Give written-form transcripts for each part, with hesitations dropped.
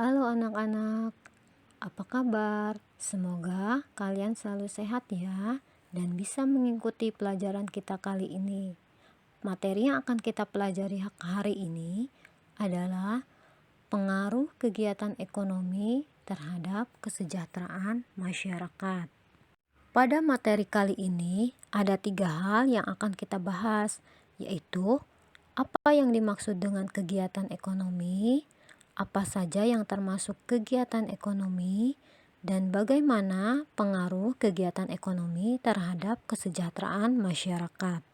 Halo anak-anak, apa kabar? Semoga kalian selalu sehat ya dan bisa mengikuti pelajaran kita kali ini. Materi yang akan kita pelajari hari ini adalah pengaruh kegiatan ekonomi terhadap kesejahteraan masyarakat. Pada materi kali ini ada 3 hal yang akan kita bahas, yaitu apa yang dimaksud dengan kegiatan ekonomi, apa saja yang termasuk kegiatan ekonomi, dan bagaimana pengaruh kegiatan ekonomi terhadap kesejahteraan masyarakat.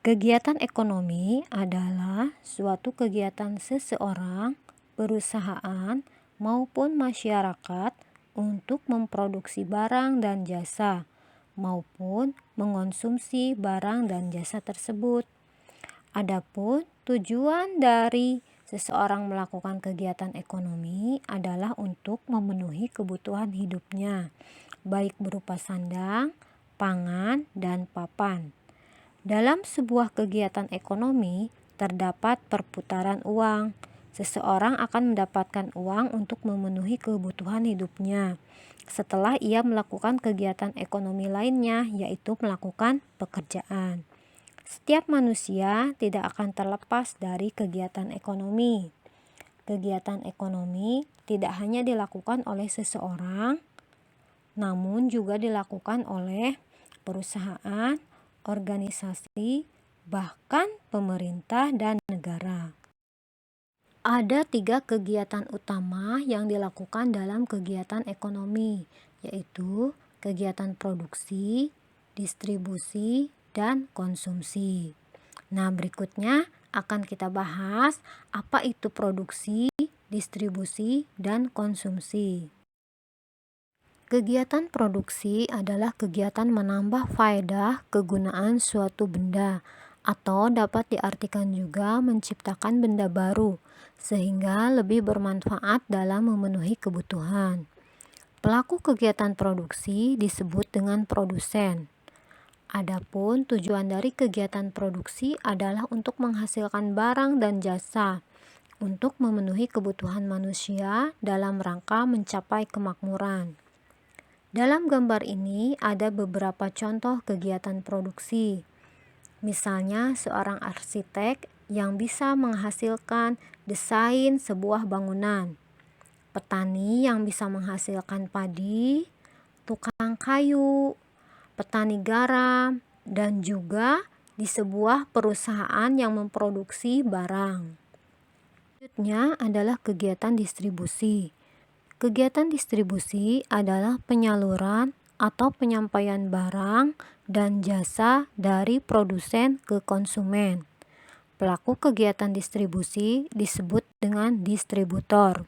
Kegiatan ekonomi adalah suatu kegiatan seseorang, perusahaan, maupun masyarakat untuk memproduksi barang dan jasa, maupun mengonsumsi barang dan jasa tersebut. Adapun tujuan dari seseorang melakukan kegiatan ekonomi adalah untuk memenuhi kebutuhan hidupnya, baik berupa sandang, pangan, dan papan. Dalam sebuah kegiatan ekonomi, terdapat perputaran uang. Seseorang akan mendapatkan uang untuk memenuhi kebutuhan hidupnya setelah ia melakukan kegiatan ekonomi lainnya, yaitu melakukan pekerjaan. Setiap manusia tidak akan terlepas dari kegiatan ekonomi. Kegiatan ekonomi tidak hanya dilakukan oleh seseorang, namun juga dilakukan oleh perusahaan, organisasi, bahkan pemerintah dan negara. Ada 3 kegiatan utama yang dilakukan dalam kegiatan ekonomi, yaitu kegiatan produksi, distribusi, dan konsumsi. Nah, berikutnya akan kita bahas apa itu produksi, distribusi, dan konsumsi. Kegiatan produksi adalah kegiatan menambah faedah kegunaan suatu benda, atau dapat diartikan juga menciptakan benda baru, sehingga lebih bermanfaat dalam memenuhi kebutuhan. Pelaku kegiatan produksi disebut dengan produsen. Adapun tujuan dari kegiatan produksi adalah untuk menghasilkan barang dan jasa, untuk memenuhi kebutuhan manusia dalam rangka mencapai kemakmuran. Dalam gambar ini ada beberapa contoh kegiatan produksi. Misalnya seorang arsitek yang bisa menghasilkan desain sebuah bangunan, petani yang bisa menghasilkan padi, tukang kayu, petani garam, dan juga di sebuah perusahaan yang memproduksi barang. Selanjutnya adalah kegiatan distribusi. Kegiatan distribusi adalah penyaluran atau penyampaian barang dan jasa dari produsen ke konsumen. Pelaku kegiatan distribusi disebut dengan distributor.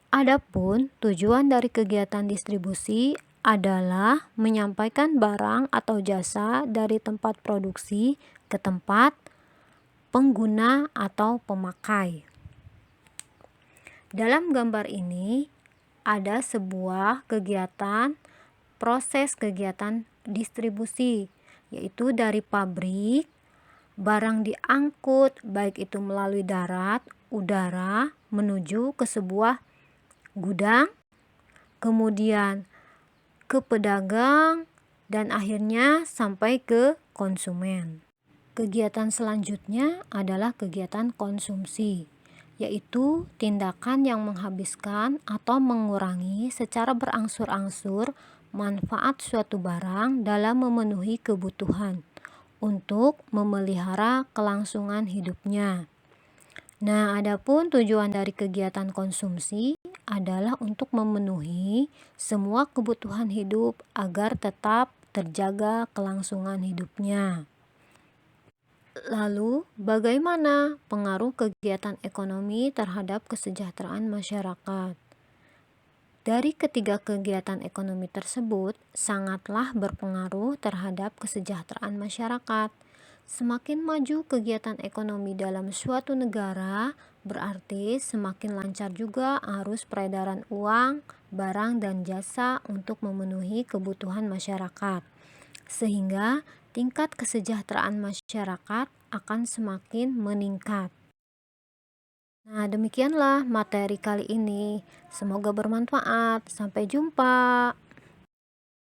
Adapun tujuan dari kegiatan distribusi adalah menyampaikan barang atau jasa dari tempat produksi ke tempat pengguna atau pemakai. Dalam gambar ini ada sebuah kegiatan, proses kegiatan distribusi, yaitu dari pabrik, barang diangkut baik itu melalui darat, udara, menuju ke sebuah gudang, kemudian ke pedagang, dan akhirnya sampai ke konsumen. Kegiatan selanjutnya adalah kegiatan konsumsi, yaitu tindakan yang menghabiskan atau mengurangi secara berangsur-angsur manfaat suatu barang dalam memenuhi kebutuhan untuk memelihara kelangsungan hidupnya. Nah, adapun tujuan dari kegiatan konsumsi adalah untuk memenuhi semua kebutuhan hidup agar tetap terjaga kelangsungan hidupnya. Lalu, bagaimana pengaruh kegiatan ekonomi terhadap kesejahteraan masyarakat? Dari ketiga kegiatan ekonomi tersebut, sangatlah berpengaruh terhadap kesejahteraan masyarakat. Semakin maju kegiatan ekonomi dalam suatu negara, berarti semakin lancar juga arus peredaran uang, barang, dan jasa untuk memenuhi kebutuhan masyarakat. Sehingga tingkat kesejahteraan masyarakat akan semakin meningkat. Nah, demikianlah materi kali ini. Semoga bermanfaat. Sampai jumpa.